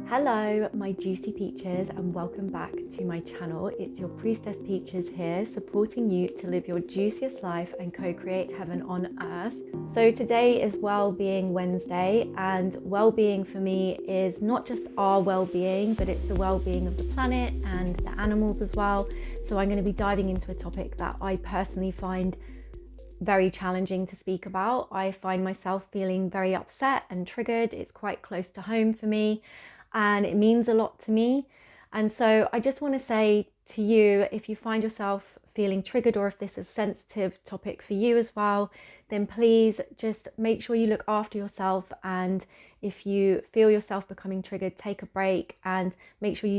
Hello, my juicy peaches, and welcome back to my channel. It's your priestess Peaches here, supporting you to live your juiciest life and co-create heaven on earth. So today is Well-Being Wednesday, and well-being for me is not just our well-being, but it's the well-being of the planet and the animals as well. So I'm going to be diving into a topic that I personally find very challenging to speak about. I find myself feeling very upset and triggered. It's quite close to home for me, and it means a lot to me. And so I just want to say to you, if you find yourself feeling triggered, or if this is a sensitive topic for you as well, then please just make sure you look after yourself. And if you feel yourself becoming triggered, take a break and make sure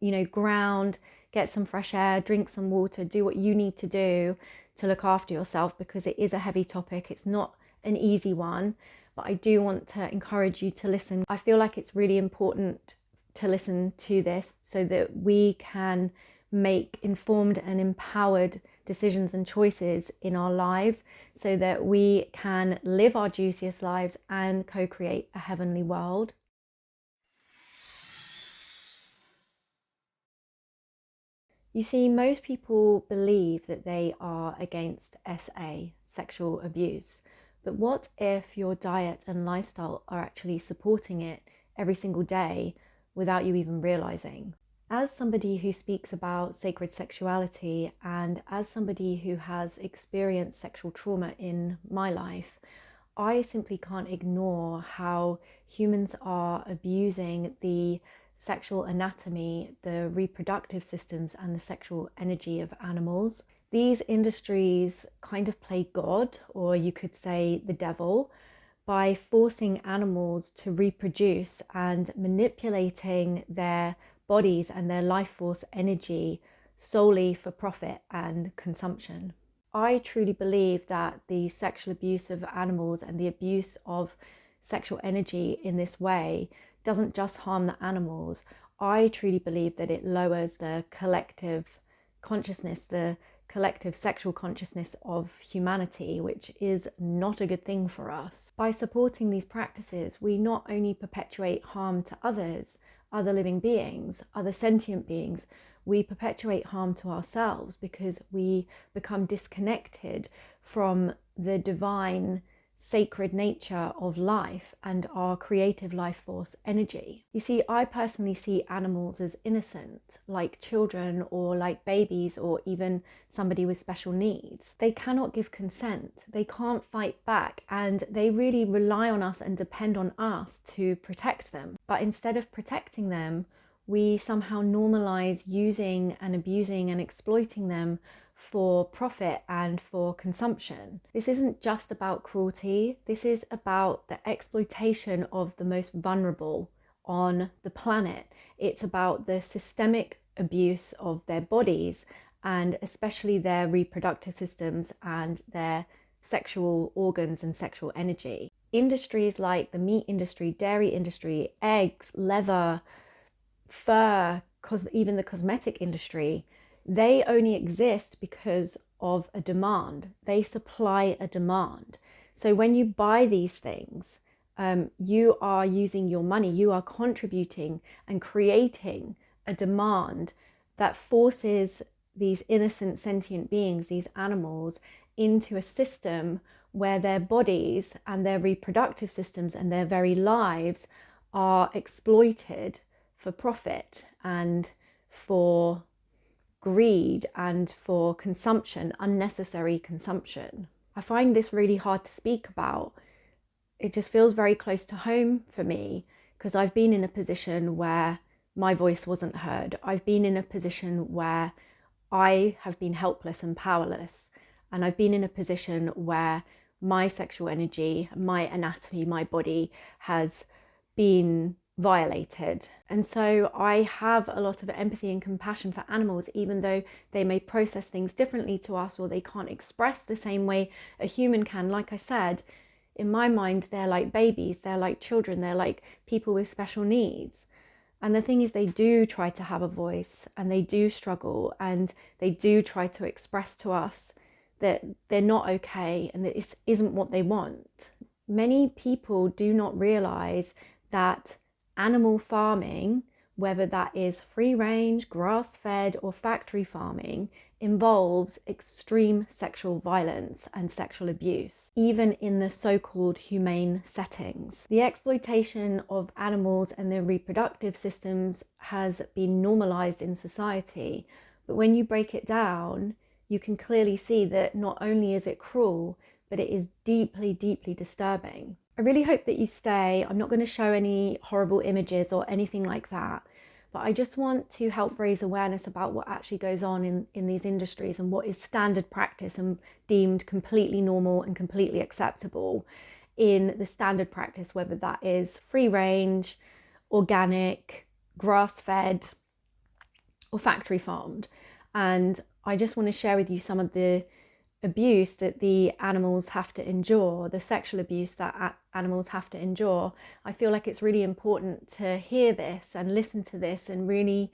you ground, get some fresh air, drink some water, do what you need to do to look after yourself, because it is a heavy topic. It's not an easy one, but I do want to encourage you to listen. I feel like it's really important to listen to this so that we can make informed and empowered decisions and choices in our lives, so that we can live our juiciest lives and co-create a heavenly world. You see, most people believe that they are against SA, sexual abuse. But what if your diet and lifestyle are actually supporting it every single day without you even realizing? As somebody who speaks about sacred sexuality, and as somebody who has experienced sexual trauma in my life, I simply can't ignore how humans are abusing the sexual anatomy, the reproductive systems, and the sexual energy of animals. These industries kind of play God, or you could say the devil, by forcing animals to reproduce and manipulating their bodies and their life force energy solely for profit and consumption. I truly believe that the sexual abuse of animals and the abuse of sexual energy in this way doesn't just harm the animals. I truly believe that it lowers the collective consciousness, the collective sexual consciousness of humanity, which is not a good thing for us. By supporting these practices, we not only perpetuate harm to others, other living beings, other sentient beings, we perpetuate harm to ourselves, because we become disconnected from the divine sacred nature of life and our creative life force energy. You see, I personally see animals as innocent, like children or like babies, or even somebody with special needs. They cannot give consent, they can't fight back, and they really rely on us and depend on us to protect them. But instead of protecting them, we somehow normalize using and abusing and exploiting them for profit and for consumption. This isn't just about cruelty. This is about the exploitation of the most vulnerable on the planet. It's about the systemic abuse of their bodies, and especially their reproductive systems and their sexual organs and sexual energy. Industries like the meat industry, dairy industry, eggs, leather, fur, even the cosmetic industry, they only exist because of a demand. They supply a demand. So when you buy these things, you are using your money, you are contributing and creating a demand that forces these innocent sentient beings, these animals, into a system where their bodies and their reproductive systems and their very lives are exploited for profit and for greed and for consumption, unnecessary consumption. I find this really hard to speak about. It just feels very close to home for me, because I've been in a position where my voice wasn't heard. I've been in a position where I have been helpless and powerless. And I've been in a position where my sexual energy, my anatomy, my body has been violated. And so I have a lot of empathy and compassion for animals, even though they may process things differently to us, or they can't express the same way a human can. Like I said, in my mind, they're like babies, they're like children, they're like people with special needs. And the thing is, they do try to have a voice, and they do struggle, and they do try to express to us that they're not okay and that this isn't what they want. Many people do not realize that animal farming, whether that is free range, grass-fed or factory farming, involves extreme sexual violence and sexual abuse, even in the so-called humane settings. The exploitation of animals and their reproductive systems has been normalized in society, but when you break it down, you can clearly see that not only is it cruel, but it is deeply, deeply disturbing. I really hope that you stay. I'm not going to show any horrible images or anything like that, but I just want to help raise awareness about what actually goes on in these industries and what is standard practice and deemed completely normal and completely acceptable in the standard practice, whether that is free range, organic, grass-fed or factory farmed. And I just want to share with you some of the abuse that the animals have to endure, the sexual abuse that animals have to endure. I feel like it's really important to hear this and listen to this and really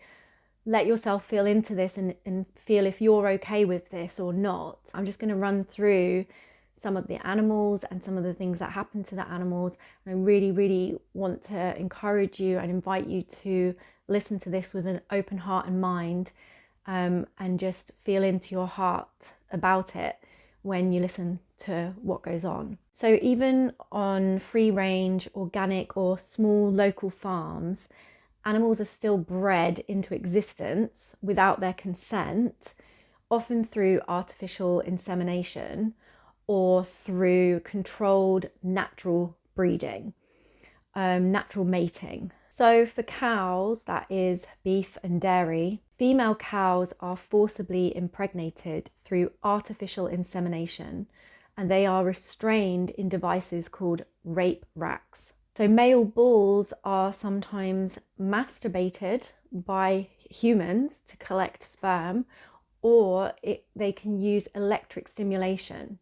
let yourself feel into this and feel if you're okay with this or not. I'm just going to run through some of the animals and some of the things that happen to the animals. And I really, really want to encourage you and invite you to listen to this with an open heart and mind, and just feel into your heart about it when you listen to what goes on. So even on free range, organic or small local farms, animals are still bred into existence without their consent, often through artificial insemination or through controlled natural breeding, natural mating. So for cows, that is beef and dairy, female cows are forcibly impregnated through artificial insemination, and they are restrained in devices called rape racks. So male bulls are sometimes masturbated by humans to collect sperm, or they can use electric stimulation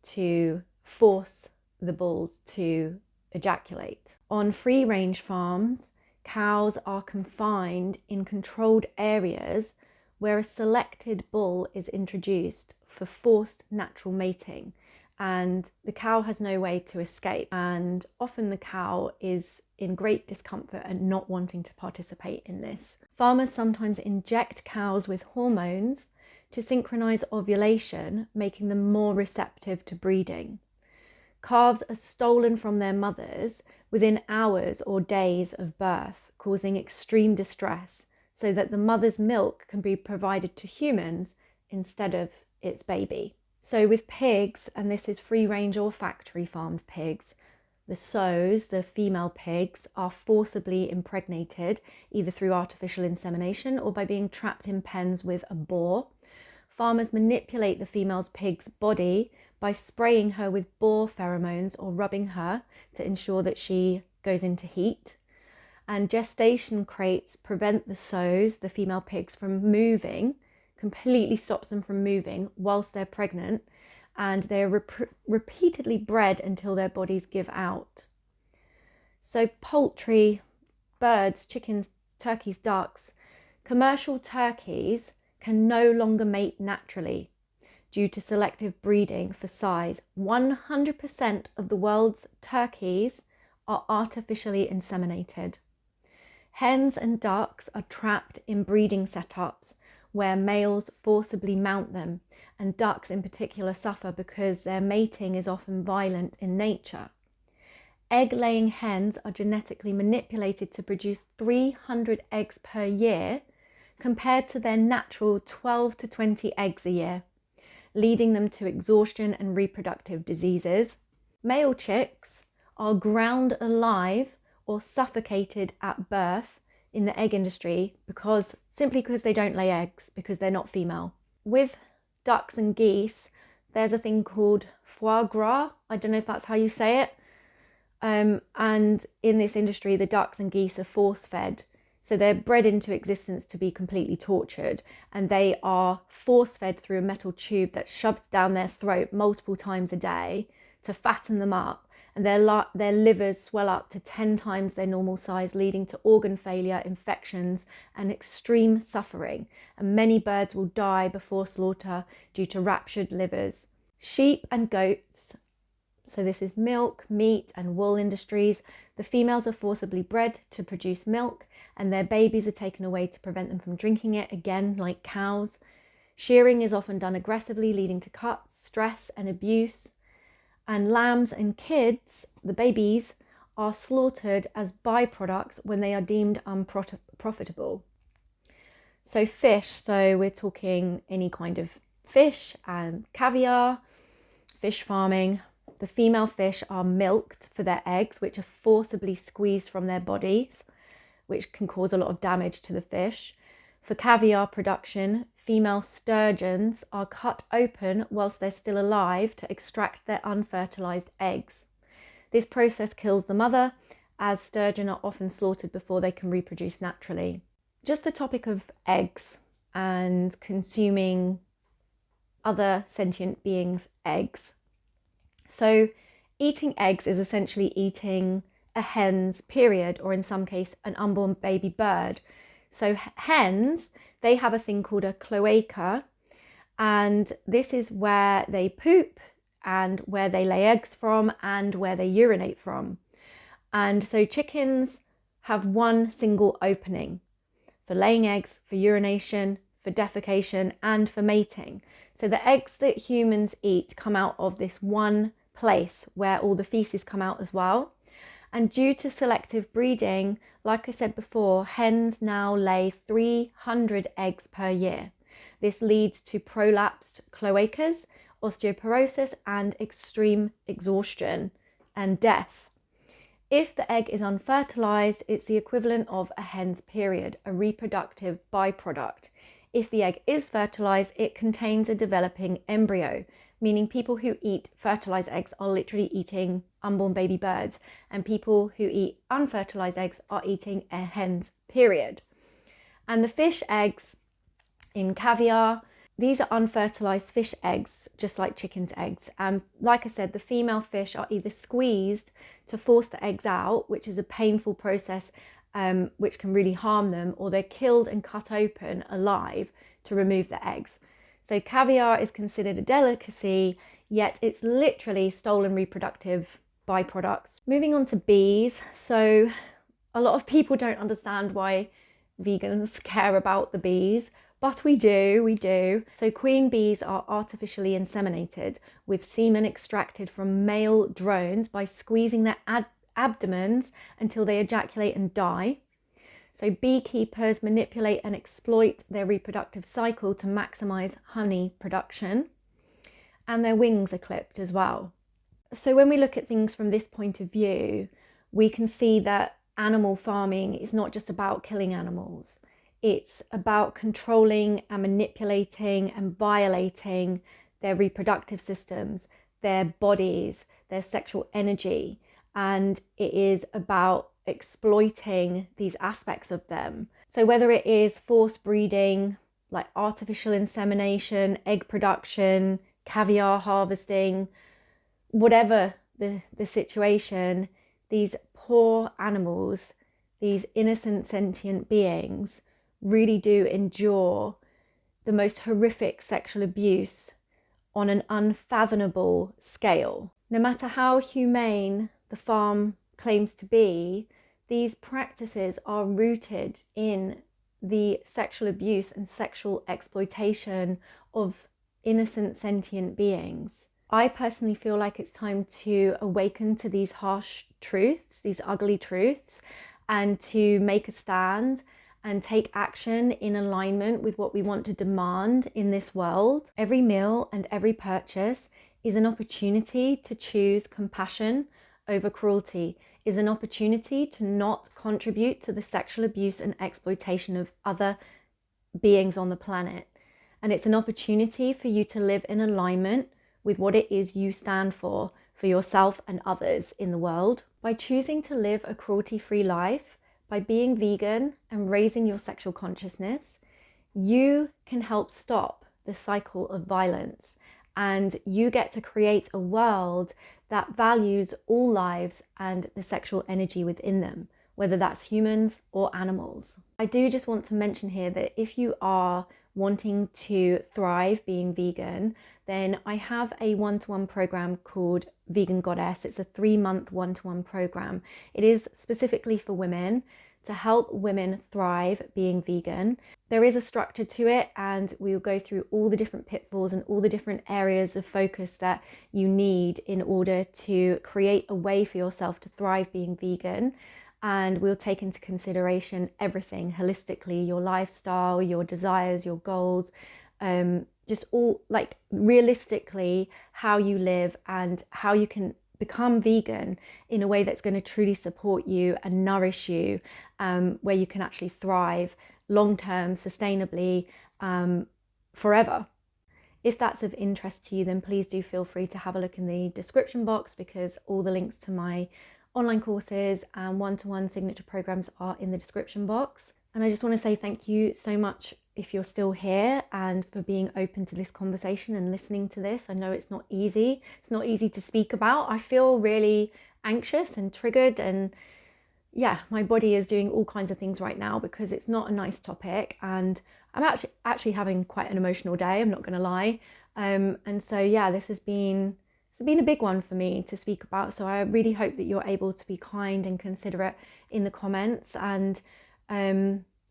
to force the bulls to ejaculate. On free range farms, cows are confined in controlled areas where a selected bull is introduced for forced natural mating, and the cow has no way to escape, and often the cow is in great discomfort and not wanting to participate in this. Farmers sometimes inject cows with hormones to synchronize ovulation, making them more receptive to breeding. Calves are stolen from their mothers within hours or days of birth, causing extreme distress, so that the mother's milk can be provided to humans instead of its baby. So with pigs, and this is free range or factory farmed pigs, the sows, the female pigs, are forcibly impregnated either through artificial insemination or by being trapped in pens with a boar. Farmers manipulate the female pig's body by spraying her with boar pheromones or rubbing her to ensure that she goes into heat. And gestation crates prevent the sows, the female pigs, from moving, completely stops them from moving whilst they're pregnant, and they're repeatedly bred until their bodies give out. So poultry, birds, chickens, turkeys, ducks, commercial turkeys can no longer mate naturally due to selective breeding for size. 100% of the world's turkeys are artificially inseminated. Hens and ducks are trapped in breeding setups where males forcibly mount them, and ducks in particular suffer because their mating is often violent in nature. Egg-laying hens are genetically manipulated to produce 300 eggs per year, compared to their natural 12 to 20 eggs a year, leading them to exhaustion and reproductive diseases. Male chicks are ground alive or suffocated at birth in the egg industry simply because they don't lay eggs, because they're not female. With ducks and geese, there's a thing called foie gras. I don't know if that's how you say it. And in this industry, the ducks and geese are force-fed. So they're bred into existence to be completely tortured, and they are force-fed through a metal tube that's shoved down their throat multiple times a day to fatten them up, and their livers swell up to 10 times their normal size, leading to organ failure, infections, and extreme suffering. And many birds will die before slaughter due to ruptured livers. Sheep and goats So this is milk, meat and wool industries. The females are forcibly bred to produce milk, and their babies are taken away to prevent them from drinking it, again, like cows. Shearing is often done aggressively, leading to cuts, stress and abuse. And lambs and kids, the babies, are slaughtered as byproducts when they are deemed unprofitable. So fish, so we're talking any kind of fish and caviar, fish farming. The female fish are milked for their eggs, which are forcibly squeezed from their bodies, which can cause a lot of damage to the fish. For caviar production, female sturgeons are cut open whilst they're still alive to extract their unfertilized eggs. This process kills the mother, as sturgeon are often slaughtered before they can reproduce naturally. Just the topic of eggs and consuming other sentient beings' eggs. So eating eggs is essentially eating a hen's period, or in some case an unborn baby bird. So hens, they have a thing called a cloaca, and this is where they poop and where they lay eggs from and where they urinate from. And so chickens have one single opening for laying eggs, for urination, for defecation and for mating. So the eggs that humans eat come out of this one place where all the feces come out as well. And due to selective breeding, like I said before, hens now lay 300 eggs per year. This leads to prolapsed cloacas, osteoporosis and extreme exhaustion and death. If the egg is unfertilized, it's the equivalent of a hen's period, a reproductive byproduct. If the egg is fertilized, it contains a developing embryo, meaning people who eat fertilized eggs are literally eating unborn baby birds, and people who eat unfertilized eggs are eating a hen's period. And the fish eggs in caviar, these are unfertilized fish eggs, just like chicken's eggs. And like I said, the female fish are either squeezed to force the eggs out, which is a painful process, which can really harm them, or they're killed and cut open alive to remove the eggs. So caviar is considered a delicacy, yet it's literally stolen reproductive byproducts. Moving on to bees. So a lot of people don't understand why vegans care about the bees, but we do. So queen bees are artificially inseminated with semen extracted from male drones by squeezing their abdomens until they ejaculate and die. So beekeepers manipulate and exploit their reproductive cycle to maximize honey production, and their wings are clipped as well. So when we look at things from this point of view, we can see that animal farming is not just about killing animals. It's about controlling and manipulating and violating their reproductive systems, their bodies, their sexual energy. And it is about exploiting these aspects of them. So whether it is forced breeding, like artificial insemination, egg production, caviar harvesting, whatever the situation, these poor animals, these innocent sentient beings, really do endure the most horrific sexual abuse on an unfathomable scale. No matter how humane the farm claims to be, these practices are rooted in the sexual abuse and sexual exploitation of innocent sentient beings. I personally feel like it's time to awaken to these harsh truths, these ugly truths, and to make a stand and take action in alignment with what we want to demand in this world. Every meal and every purchase is an opportunity to choose compassion over cruelty, is an opportunity to not contribute to the sexual abuse and exploitation of other beings on the planet. And it's an opportunity for you to live in alignment with what it is you stand for yourself and others in the world. By choosing to live a cruelty-free life, by being vegan and raising your sexual consciousness, you can help stop the cycle of violence, and you get to create a world that values all lives and the sexual energy within them, whether that's humans or animals. I do just want to mention here that if you are wanting to thrive being vegan, then I have a one-to-one program called Vegan Goddess. It's a 3-month one-to-one program. It is specifically for women to help women thrive being vegan. There is a structure to it, and we will go through all the different pitfalls and all the different areas of focus that you need in order to create a way for yourself to thrive being vegan. And we'll take into consideration everything holistically, your lifestyle, your desires, your goals, just all like realistically how you live and how you can become vegan in a way that's going to truly support you and nourish you, where you can actually thrive long-term, sustainably, forever. If that's of interest to you, then please do feel free to have a look in the description box, because all the links to my online courses and one-to-one signature programs are in the description box. And I just want to say thank you so much if you're still here and for being open to this conversation and listening to this. I know it's not easy. It's not easy to speak about. I feel really anxious and triggered, and yeah, my body is doing all kinds of things right now because it's not a nice topic, and I'm actually having quite an emotional day, I'm not going to lie. And so yeah, this has been a big one for me to speak about. So I really hope that you're able to be kind and considerate in the comments. And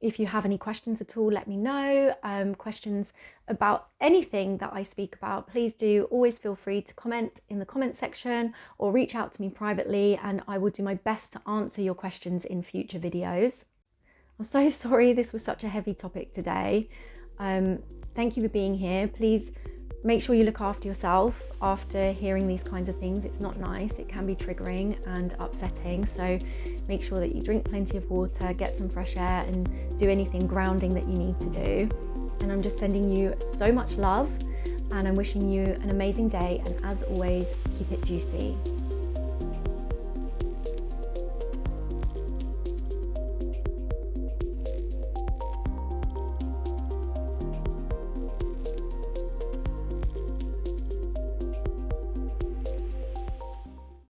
if you have any questions at all, let me know. Questions about anything that I speak about, please do always feel free to comment in the comment section or reach out to me privately, and I will do my best to answer your questions in future videos. I'm so sorry this was such a heavy topic today. Thank you for being here. Please make sure you look after yourself after hearing these kinds of things. It's not nice. It can be triggering and upsetting. So make sure that you drink plenty of water, get some fresh air, and do anything grounding that you need to do. And I'm just sending you so much love, and I'm wishing you an amazing day. And as always, keep it juicy.